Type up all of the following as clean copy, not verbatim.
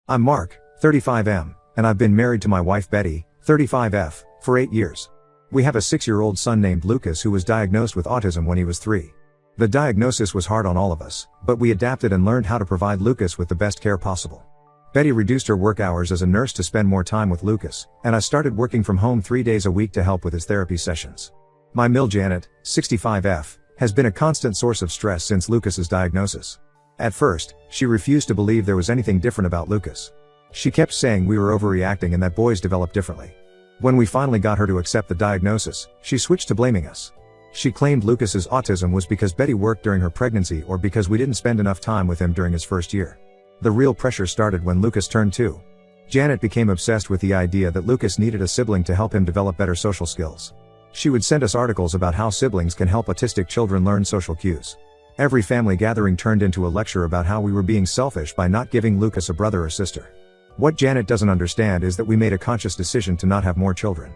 I'm Mark, 35M, and I've been married to my wife Betty, 35F, for 8 years. We have a 6-year-old son named Lucas who was diagnosed with autism when he was 3. The diagnosis was hard on all of us, but we adapted and learned how to provide Lucas with the best care possible. Betty reduced her work hours as a nurse to spend more time with Lucas, and I started working from home 3 days a week to help with his therapy sessions. My mill Janet, 65F, has been a constant source of stress since Lucas's diagnosis. At first, she refused to believe there was anything different about Lucas. She kept saying we were overreacting and that boys develop differently. When we finally got her to accept the diagnosis, she switched to blaming us. She claimed Lucas's autism was because Betty worked during her pregnancy or because we didn't spend enough time with him during his first year. The real pressure started when Lucas turned 2. Janet became obsessed with the idea that Lucas needed a sibling to help him develop better social skills. She would send us articles about how siblings can help autistic children learn social cues. Every family gathering turned into a lecture about how we were being selfish by not giving Lucas a brother or sister. What Janet doesn't understand is that we made a conscious decision to not have more children.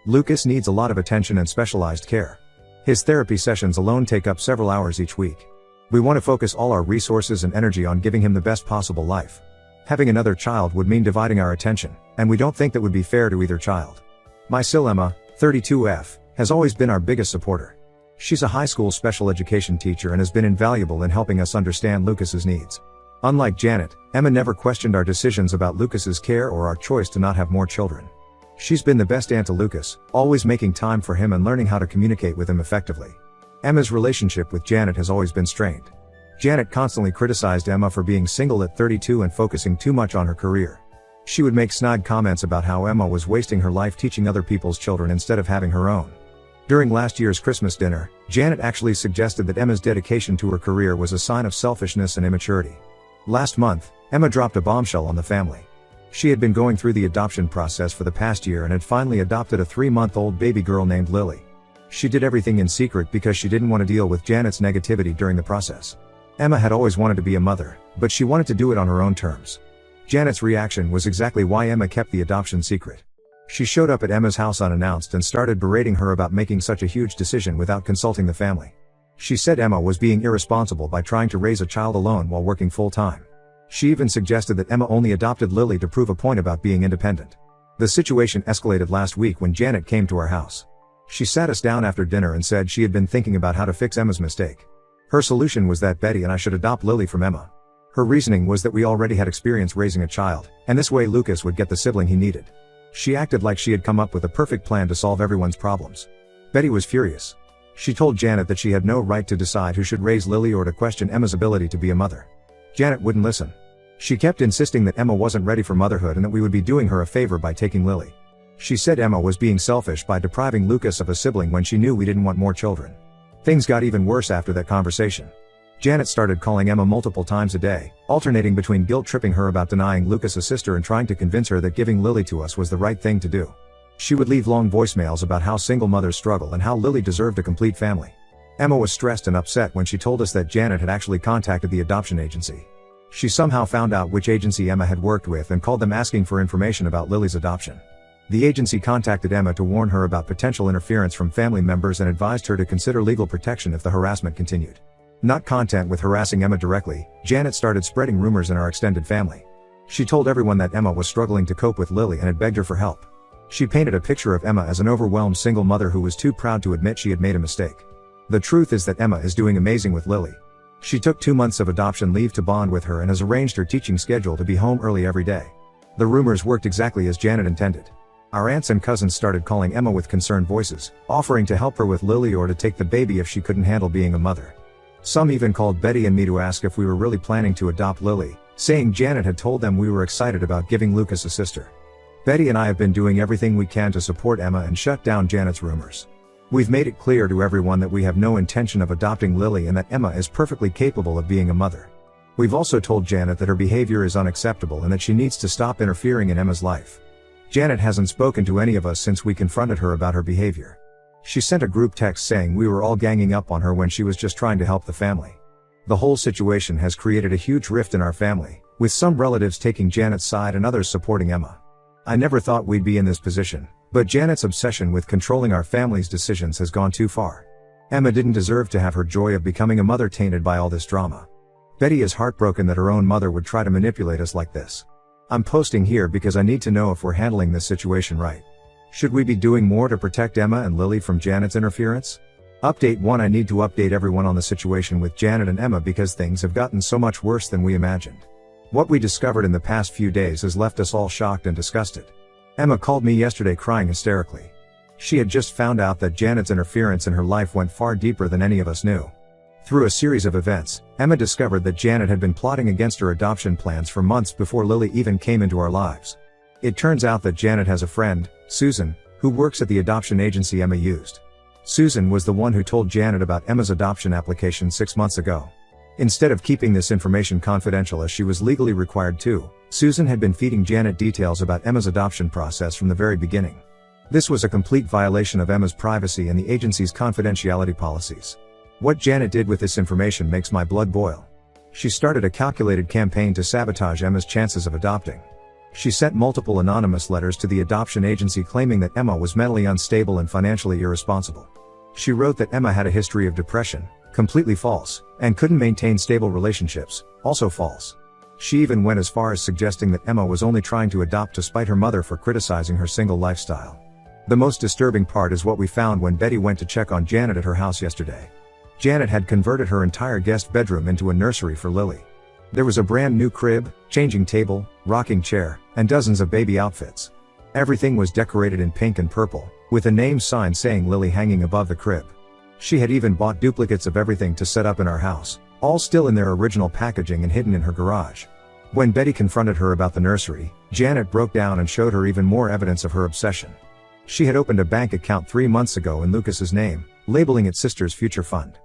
Lucas needs a lot of attention and specialized care. His therapy sessions alone take up several hours each week. We want to focus all our resources and energy on giving him the best possible life. Having another child would mean dividing our attention, and we don't think that would be fair to either child. My sil Emma, 32F, has always been our biggest supporter. She's a high school special education teacher and has been invaluable in helping us understand Lucas's needs. Unlike Janet, Emma never questioned our decisions about Lucas's care or our choice to not have more children. She's been the best aunt to Lucas, always making time for him and learning how to communicate with him effectively. Emma's relationship with Janet has always been strained. Janet constantly criticized Emma for being single at 32 and focusing too much on her career. She would make snide comments about how Emma was wasting her life teaching other people's children instead of having her own. During last year's Christmas dinner, Janet actually suggested that Emma's dedication to her career was a sign of selfishness and immaturity. Last month, Emma dropped a bombshell on the family. She had been going through the adoption process for the past year and had finally adopted a 3-month-old baby girl named Lily. She did everything in secret because she didn't want to deal with Janet's negativity during the process. Emma had always wanted to be a mother, but she wanted to do it on her own terms. Janet's reaction was exactly why Emma kept the adoption secret. She showed up at Emma's house unannounced and started berating her about making such a huge decision without consulting the family. She said Emma was being irresponsible by trying to raise a child alone while working full-time. She even suggested that Emma only adopted Lily to prove a point about being independent. The situation escalated last week when Janet came to our house. She sat us down after dinner and said she had been thinking about how to fix Emma's mistake. Her solution was that Betty and I should adopt Lily from Emma. Her reasoning was that we already had experience raising a child, and this way Lucas would get the sibling he needed. She acted like she had come up with a perfect plan to solve everyone's problems. Betty was furious. She told Janet that she had no right to decide who should raise Lily or to question Emma's ability to be a mother. Janet wouldn't listen. She kept insisting that Emma wasn't ready for motherhood and that we would be doing her a favor by taking Lily. She said Emma was being selfish by depriving Lucas of a sibling when she knew we didn't want more children. Things got even worse after that conversation. Janet started calling Emma multiple times a day, alternating between guilt-tripping her about denying Lucas a sister and trying to convince her that giving Lily to us was the right thing to do. She would leave long voicemails about how single mothers struggle and how Lily deserved a complete family. Emma was stressed and upset when she told us that Janet had actually contacted the adoption agency. She somehow found out which agency Emma had worked with and called them asking for information about Lily's adoption. The agency contacted Emma to warn her about potential interference from family members and advised her to consider legal protection if the harassment continued. Not content with harassing Emma directly, Janet started spreading rumors in our extended family. She told everyone that Emma was struggling to cope with Lily and had begged her for help. She painted a picture of Emma as an overwhelmed single mother who was too proud to admit she had made a mistake. The truth is that Emma is doing amazing with Lily. She took 2 months of adoption leave to bond with her and has arranged her teaching schedule to be home early every day. The rumors worked exactly as Janet intended. Our aunts and cousins started calling Emma with concerned voices, offering to help her with Lily or to take the baby if she couldn't handle being a mother. Some even called Betty and me to ask if we were really planning to adopt Lily, saying Janet had told them we were excited about giving Lucas a sister. Betty and I have been doing everything we can to support Emma and shut down Janet's rumors. We've made it clear to everyone that we have no intention of adopting Lily and that Emma is perfectly capable of being a mother. We've also told Janet that her behavior is unacceptable and that she needs to stop interfering in Emma's life. Janet hasn't spoken to any of us since we confronted her about her behavior. She sent a group text saying we were all ganging up on her when she was just trying to help the family. The whole situation has created a huge rift in our family, with some relatives taking Janet's side and others supporting Emma. I never thought we'd be in this position, but Janet's obsession with controlling our family's decisions has gone too far. Emma didn't deserve to have her joy of becoming a mother tainted by all this drama. Betty is heartbroken that her own mother would try to manipulate us like this. I'm posting here because I need to know if we're handling this situation right. Should we be doing more to protect Emma and Lily from Janet's interference? Update 1. I need to update everyone on the situation with Janet and Emma because things have gotten so much worse than we imagined. What we discovered in the past few days has left us all shocked and disgusted. Emma called me yesterday crying hysterically. She had just found out that Janet's interference in her life went far deeper than any of us knew. Through a series of events, Emma discovered that Janet had been plotting against her adoption plans for months before Lily even came into our lives. It turns out that Janet has a friend, Susan, who works at the adoption agency Emma used. Susan was the one who told Janet about Emma's adoption application 6 months ago. Instead of keeping this information confidential as she was legally required to, Susan had been feeding Janet details about Emma's adoption process from the very beginning. This was a complete violation of Emma's privacy and the agency's confidentiality policies. What Janet did with this information makes my blood boil. She started a calculated campaign to sabotage Emma's chances of adopting. She sent multiple anonymous letters to the adoption agency claiming that Emma was mentally unstable and financially irresponsible. She wrote that Emma had a history of depression, completely false, and couldn't maintain stable relationships, also false. She even went as far as suggesting that Emma was only trying to adopt to spite her mother for criticizing her single lifestyle. The most disturbing part is what we found when Betty went to check on Janet at her house yesterday. Janet had converted her entire guest bedroom into a nursery for Lily. There was a brand new crib, changing table, rocking chair, and dozens of baby outfits. Everything was decorated in pink and purple, with a name sign saying Lily hanging above the crib. She had even bought duplicates of everything to set up in our house, all still in their original packaging and hidden in her garage. When Betty confronted her about the nursery, Janet broke down and showed her even more evidence of her obsession. She had opened a bank account 3 months ago in Lucas's name, labeling it Sister's Future Fund.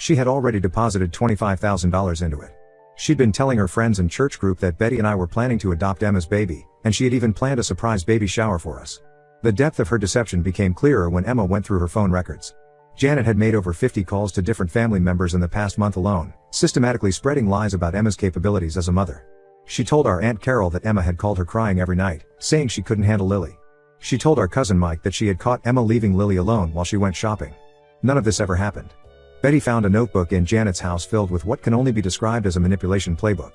She had already deposited $25,000 into it. She'd been telling her friends and church group that Betty and I were planning to adopt Emma's baby, and she had even planned a surprise baby shower for us. The depth of her deception became clearer when Emma went through her phone records. Janet had made over 50 calls to different family members in the past month alone, systematically spreading lies about Emma's capabilities as a mother. She told our Aunt Carol that Emma had called her crying every night, saying she couldn't handle Lily. She told our cousin Mike that she had caught Emma leaving Lily alone while she went shopping. None of this ever happened. Betty found a notebook in Janet's house filled with what can only be described as a manipulation playbook.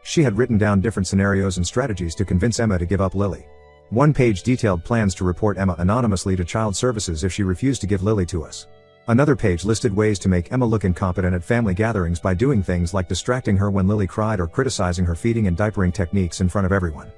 She had written down different scenarios and strategies to convince Emma to give up Lily. One page detailed plans to report Emma anonymously to child services if she refused to give Lily to us. Another page listed ways to make Emma look incompetent at family gatherings by doing things like distracting her when Lily cried or criticizing her feeding and diapering techniques in front of everyone.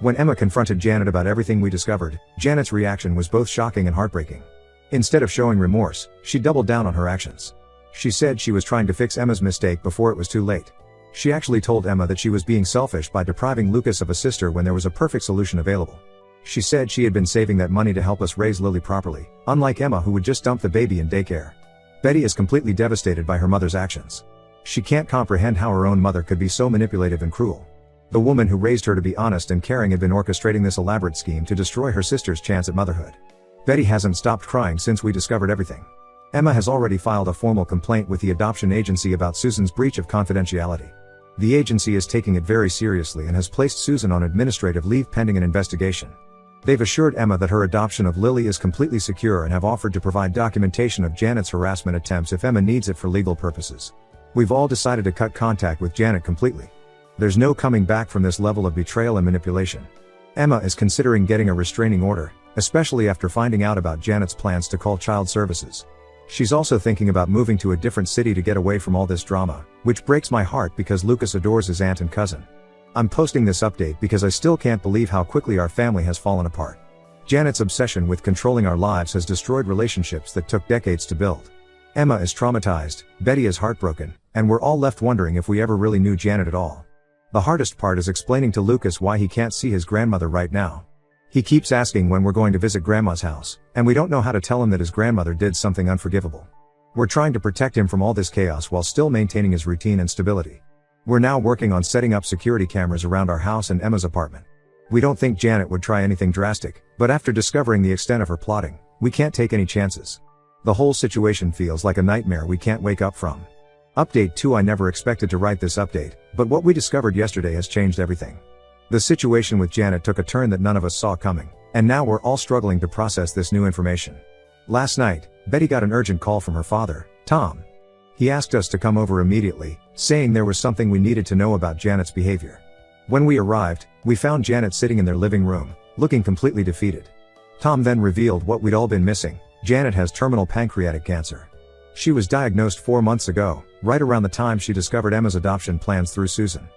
When Emma confronted Janet about everything we discovered, Janet's reaction was both shocking and heartbreaking. Instead of showing remorse, she doubled down on her actions. She said she was trying to fix Emma's mistake before it was too late. She actually told Emma that she was being selfish by depriving Lucas of a sister when there was a perfect solution available. She said she had been saving that money to help us raise Lily properly, unlike Emma who would just dump the baby in daycare. Betty is completely devastated by her mother's actions. She can't comprehend how her own mother could be so manipulative and cruel. The woman who raised her to be honest and caring had been orchestrating this elaborate scheme to destroy her sister's chance at motherhood. Betty hasn't stopped crying since we discovered everything. Emma has already filed a formal complaint with the adoption agency about Susan's breach of confidentiality. The agency is taking it very seriously and has placed Susan on administrative leave pending an investigation. They've assured Emma that her adoption of Lily is completely secure and have offered to provide documentation of Janet's harassment attempts if Emma needs it for legal purposes. We've all decided to cut contact with Janet completely. There's no coming back from this level of betrayal and manipulation. Emma is considering getting a restraining order, especially after finding out about Janet's plans to call child services. She's also thinking about moving to a different city to get away from all this drama, which breaks my heart because Lucas adores his aunt and cousin. I'm posting this update because I still can't believe how quickly our family has fallen apart. Janet's obsession with controlling our lives has destroyed relationships that took decades to build. Emma is traumatized, Betty is heartbroken, and we're all left wondering if we ever really knew Janet at all. The hardest part is explaining to Lucas why he can't see his grandmother right now. He keeps asking when we're going to visit Grandma's house, and we don't know how to tell him that his grandmother did something unforgivable. We're trying to protect him from all this chaos while still maintaining his routine and stability. We're now working on setting up security cameras around our house and Emma's apartment. We don't think Janet would try anything drastic, but after discovering the extent of her plotting, we can't take any chances. The whole situation feels like a nightmare we can't wake up from. Update 2. I never expected to write this update, but what we discovered yesterday has changed everything. The situation with Janet took a turn that none of us saw coming, and now we're all struggling to process this new information. Last night, Betty got an urgent call from her father, Tom. He asked us to come over immediately, saying there was something we needed to know about Janet's behavior. When we arrived, we found Janet sitting in their living room, looking completely defeated. Tom then revealed what we'd all been missing: Janet has terminal pancreatic cancer. She was diagnosed 4 months ago, right around the time she discovered Emma's adoption plans through Susan.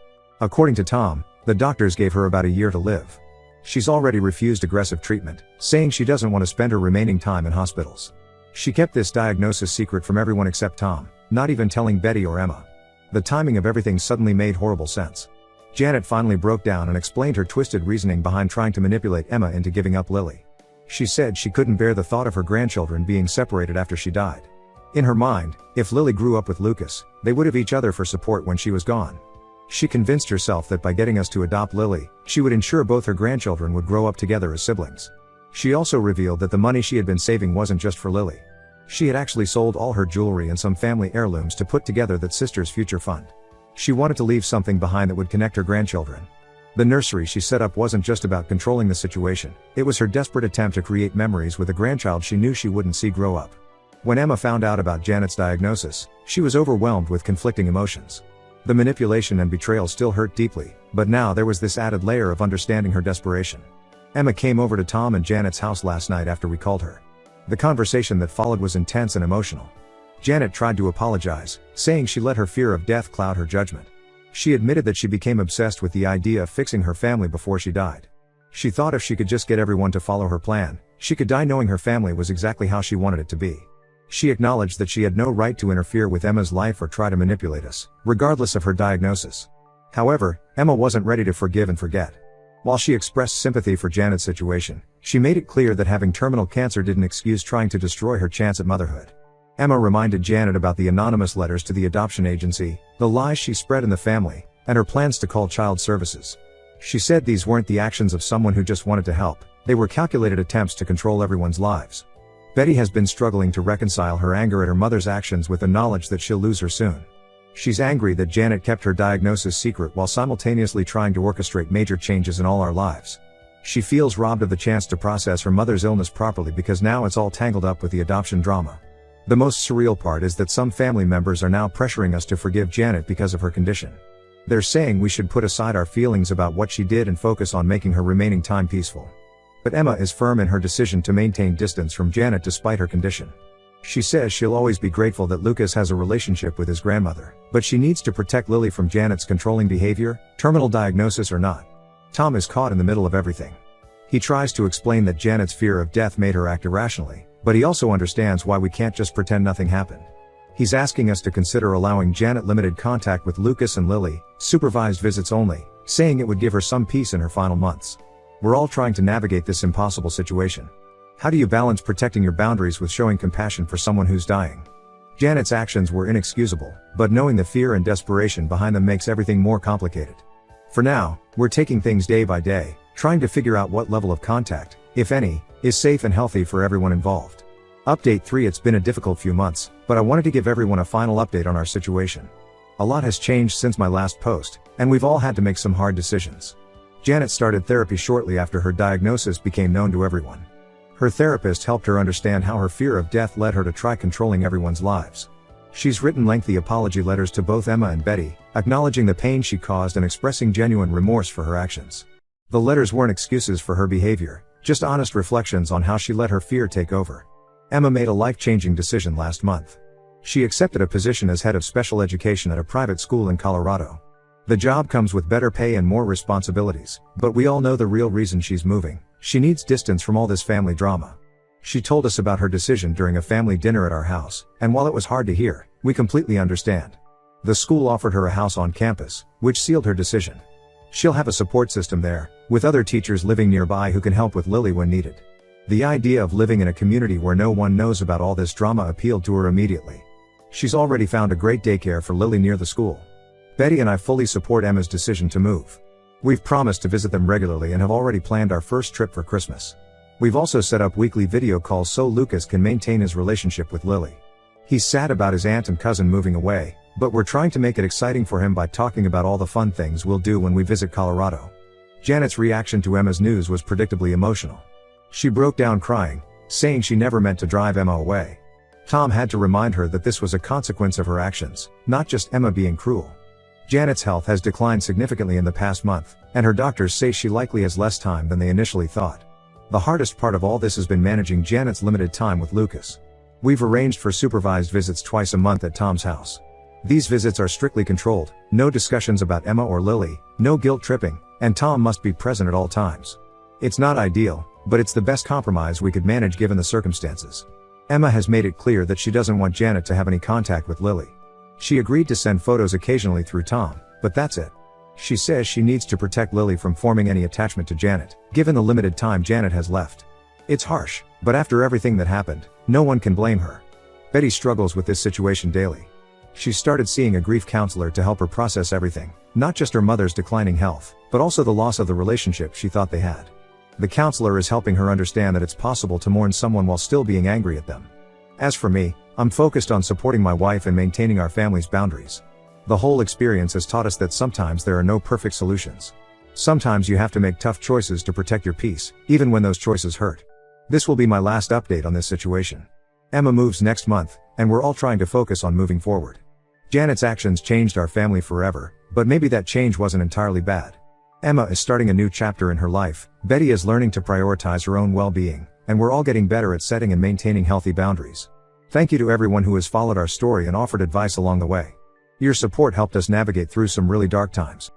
According to Tom, the doctors gave her about a year to live. She's already refused aggressive treatment, saying she doesn't want to spend her remaining time in hospitals. She kept this diagnosis secret from everyone except Tom, not even telling Betty or Emma. The timing of everything suddenly made horrible sense. Janet finally broke down and explained her twisted reasoning behind trying to manipulate Emma into giving up Lily. She said she couldn't bear the thought of her grandchildren being separated after she died. In her mind, if Lily grew up with Lucas, they would have each other for support when she was gone. She convinced herself that by getting us to adopt Lily, she would ensure both her grandchildren would grow up together as siblings. She also revealed that the money she had been saving wasn't just for Lily. She had actually sold all her jewelry and some family heirlooms to put together that sister's future fund. She wanted to leave something behind that would connect her grandchildren. The nursery she set up wasn't just about controlling the situation, it was her desperate attempt to create memories with a grandchild she knew she wouldn't see grow up. When Emma found out about Janet's diagnosis, she was overwhelmed with conflicting emotions. The manipulation and betrayal still hurt deeply, but now there was this added layer of understanding her desperation. Emma came over to Tom and Janet's house last night after we called her. The conversation that followed was intense and emotional. Janet tried to apologize, saying she let her fear of death cloud her judgment. She admitted that she became obsessed with the idea of fixing her family before she died. She thought if she could just get everyone to follow her plan, she could die knowing her family was exactly how she wanted it to be. She acknowledged that she had no right to interfere with Emma's life or try to manipulate us, regardless of her diagnosis. However, Emma wasn't ready to forgive and forget. While she expressed sympathy for Janet's situation, she made it clear that having terminal cancer didn't excuse trying to destroy her chance at motherhood. Emma reminded Janet about the anonymous letters to the adoption agency, the lies she spread in the family, and her plans to call child services. She said these weren't the actions of someone who just wanted to help, they were calculated attempts to control everyone's lives. Betty has been struggling to reconcile her anger at her mother's actions with the knowledge that she'll lose her soon. She's angry that Janet kept her diagnosis secret while simultaneously trying to orchestrate major changes in all our lives. She feels robbed of the chance to process her mother's illness properly because now it's all tangled up with the adoption drama. The most surreal part is that some family members are now pressuring us to forgive Janet because of her condition. They're saying we should put aside our feelings about what she did and focus on making her remaining time peaceful. But Emma is firm in her decision to maintain distance from Janet despite her condition. She says she'll always be grateful that Lucas has a relationship with his grandmother, but she needs to protect Lily from Janet's controlling behavior, terminal diagnosis or not. Tom is caught in the middle of everything. He tries to explain that Janet's fear of death made her act irrationally, but he also understands why we can't just pretend nothing happened. He's asking us to consider allowing Janet limited contact with Lucas and Lily, supervised visits only, saying it would give her some peace in her final months. We're all trying to navigate this impossible situation. How do you balance protecting your boundaries with showing compassion for someone who's dying? Janet's actions were inexcusable, but knowing the fear and desperation behind them makes everything more complicated. For now, we're taking things day by day, trying to figure out what level of contact, if any, is safe and healthy for everyone involved. Update 3. It's been a difficult few months, but I wanted to give everyone a final update on our situation. A lot has changed since my last post, and we've all had to make some hard decisions. Janet started therapy shortly after her diagnosis became known to everyone. Her therapist helped her understand how her fear of death led her to try controlling everyone's lives. She's written lengthy apology letters to both Emma and Betty, acknowledging the pain she caused and expressing genuine remorse for her actions. The letters weren't excuses for her behavior, just honest reflections on how she let her fear take over. Emma made a life-changing decision last month. She accepted a position as head of special education at a private school in Colorado. The job comes with better pay and more responsibilities, but we all know the real reason she's moving. She needs distance from all this family drama. She told us about her decision during a family dinner at our house, and while it was hard to hear, we completely understand. The school offered her a house on campus, which sealed her decision. She'll have a support system there, with other teachers living nearby who can help with Lily when needed. The idea of living in a community where no one knows about all this drama appealed to her immediately. She's already found a great daycare for Lily near the school. Betty and I fully support Emma's decision to move. We've promised to visit them regularly and have already planned our first trip for Christmas. We've also set up weekly video calls so Lucas can maintain his relationship with Lily. He's sad about his aunt and cousin moving away, but we're trying to make it exciting for him by talking about all the fun things we'll do when we visit Colorado. Janet's reaction to Emma's news was predictably emotional. She broke down crying, saying she never meant to drive Emma away. Tom had to remind her that this was a consequence of her actions, not just Emma being cruel. Janet's health has declined significantly in the past month, and her doctors say she likely has less time than they initially thought. The hardest part of all this has been managing Janet's limited time with Lucas. We've arranged for supervised visits twice a month at Tom's house. These visits are strictly controlled, no discussions about Emma or Lily, no guilt tripping, and Tom must be present at all times. It's not ideal, but it's the best compromise we could manage given the circumstances. Emma has made it clear that she doesn't want Janet to have any contact with Lily. She agreed to send photos occasionally through Tom, but that's it. She says she needs to protect Lily from forming any attachment to Janet, given the limited time Janet has left. It's harsh, but after everything that happened, no one can blame her. Betty struggles with this situation daily. She's started seeing a grief counselor to help her process everything, not just her mother's declining health, but also the loss of the relationship she thought they had. The counselor is helping her understand that it's possible to mourn someone while still being angry at them. As for me, I'm focused on supporting my wife and maintaining our family's boundaries. The whole experience has taught us that sometimes there are no perfect solutions. Sometimes you have to make tough choices to protect your peace, even when those choices hurt. This will be my last update on this situation. Emma moves next month, and we're all trying to focus on moving forward. Janet's actions changed our family forever, but maybe that change wasn't entirely bad. Emma is starting a new chapter in her life, Betty is learning to prioritize her own well-being, and we're all getting better at setting and maintaining healthy boundaries. Thank you to everyone who has followed our story and offered advice along the way. Your support helped us navigate through some really dark times.